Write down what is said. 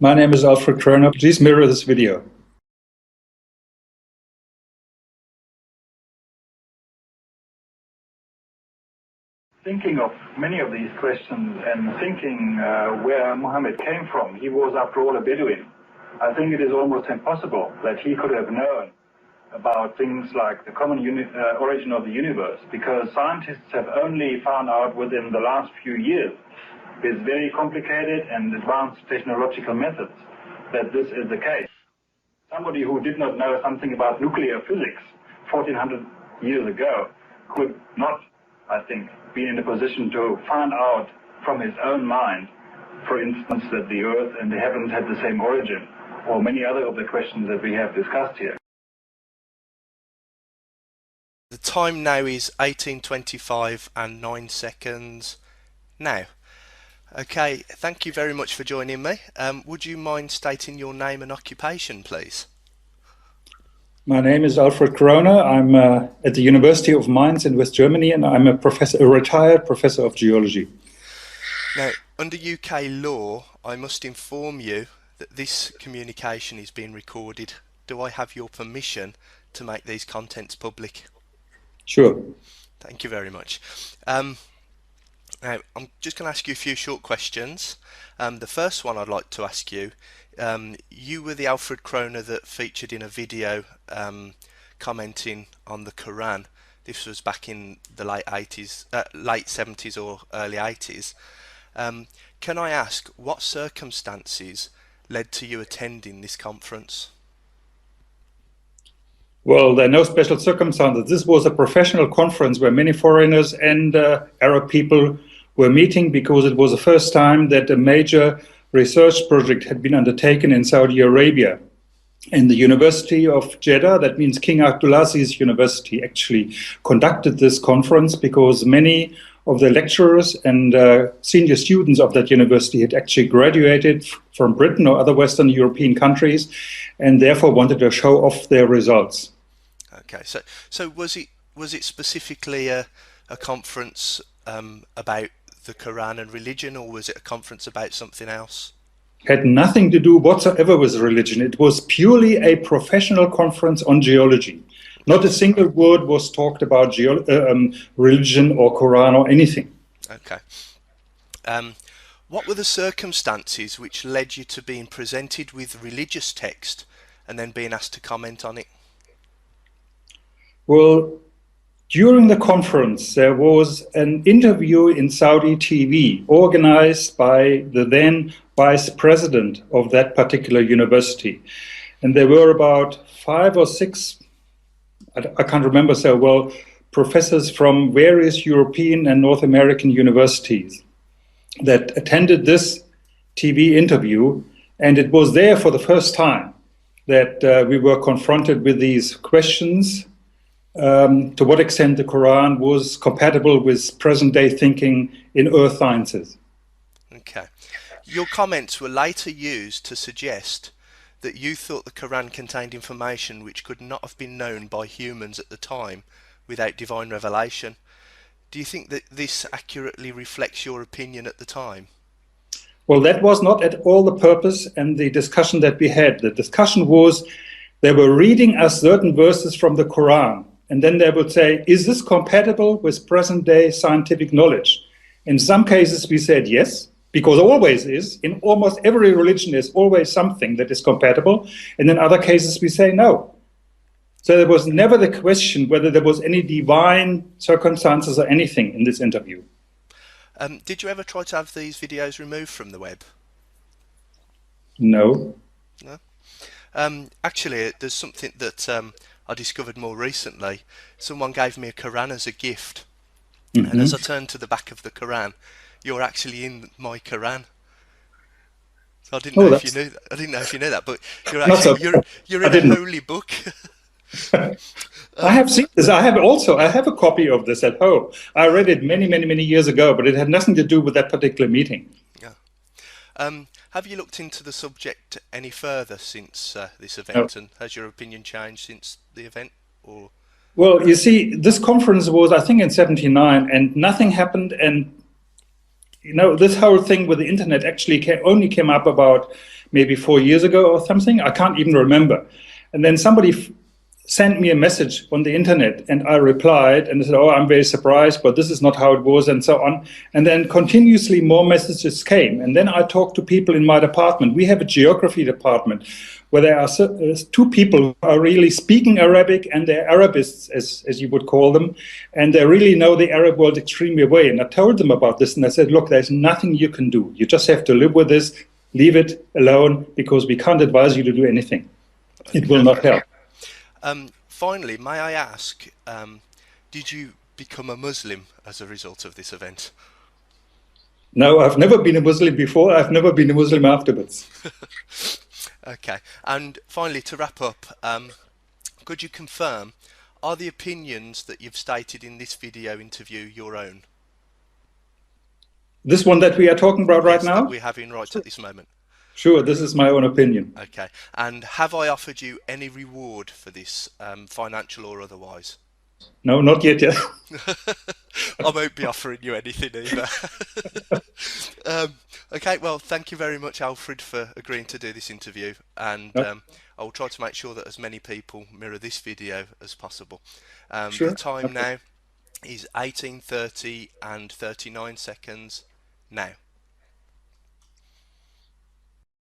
My name is Alfred. Please mirror this video. Thinking of many of these questions and thinking where Muhammad came from, he was after all a Bedouin. I think it is almost impossible that he could have known about things like the common origin of the universe, because scientists have only found out within the last few years, with very complicated and advanced technological methods, that this is the case. Somebody who did not know something about nuclear physics 1400 years ago could not, I think, be in a position to find out from his own mind, for instance, that the earth and the heavens had the same origin, or many other of the questions that we have discussed here. The time now is 18:25 and 9 seconds now. Okay, thank you very much for joining me. Would you mind stating your name and occupation, please? My name is Alfred Corona. I'm at the University of Mainz in West Germany, and I'm a retired professor of geology. Now, under UK law, I must inform you that this communication is being recorded. Do I have your permission to make these contents public? Sure. Thank you very much. Now, I'm just going to ask you a few short questions. The first one I'd like to ask you, you were the Alfred Kroner that featured in a video commenting on the Qur'an. This was back in the late 70s or early 80s. Can I ask, what circumstances led to you attending this conference? Well, there are no special circumstances. This was a professional conference where many foreigners and Arab people were meeting, because it was the first time that a major research project had been undertaken in Saudi Arabia. And the University of Jeddah, that means King Abdulaziz University, actually conducted this conference because many of the lecturers and senior students of that university had actually graduated from Britain or other Western European countries, and therefore wanted to show off their results. Okay, so was it specifically a conference about the Quran and religion, or was it a conference about something else? Had nothing to do whatsoever with religion. It was purely a professional conference on geology. Not a single word was talked about religion or Quran or anything. Okay. What were the circumstances which led you to being presented with religious text and then being asked to comment on it? Well, during the conference, there was an interview in Saudi TV organized by the then vice president of that particular university. And there were about 5 or 6, I can't remember so well, professors from various European and North American universities that attended this TV interview. And it was there for the first time that we were confronted with these questions. To what extent the Quran was compatible with present-day thinking in earth sciences. Okay. Your comments were later used to suggest that you thought the Quran contained information which could not have been known by humans at the time without divine revelation. Do you think that this accurately reflects your opinion at the time? Well, that was not at all the purpose and the discussion that we had. The discussion was, they were reading us certain verses from the Quran, and then they would say, is this compatible with present-day scientific knowledge? In some cases we said yes, because always is. In almost every religion there's always something that is compatible. And in other cases we say no. So there was never the question whether there was any divine circumstances or anything in this interview. Did you ever try to have these videos removed from the web? No. No? Actually, there's something that I discovered more recently. Someone gave me a Quran as a gift, and as I turned to the back of the Quran, you're actually in my Quran. So I didn't know if you knew that. I didn't know if you knew that, but you're actually you're in a holy book. I have seen this. I have a copy of this at home. I read it many years ago, but it had nothing to do with that particular meeting. Yeah. Have you looked into the subject any further since this event, and has your opinion changed since the event? Or well, you see, this conference was, I think, in '79, and nothing happened. And this whole thing with the internet actually only came up about maybe 4 years ago or something. I can't even remember. And then somebody sent me a message on the internet, and I replied and said, "Oh, I'm very surprised, but this is not how it was," and so on. And then continuously more messages came. And then I talked to people in my department. We have a geography department where there are two people who are really speaking Arabic, and they're Arabists, as you would call them, and they really know the Arab world extremely well. And I told them about this, and I said, "Look, there's nothing you can do. You just have to live with this, leave it alone, because we can't advise you to do anything. It will not help." Finally, may I ask, did you become a Muslim as a result of this event? No, I've never been a Muslim before. I've never been a Muslim afterwards. Okay. And finally, to wrap up, could you confirm, are the opinions that you've stated in this video interview your own? This one that we are talking about right now? That we're having right at this moment. Sure, this is my own opinion. Okay. And have I offered you any reward for this, financial or otherwise? No, not yet. I won't be offering you anything either. Okay, well, thank you very much, Alfred, for agreeing to do this interview, and I will try to make sure that as many people mirror this video as possible. Sure. The time now is 18:30 and 39 seconds now.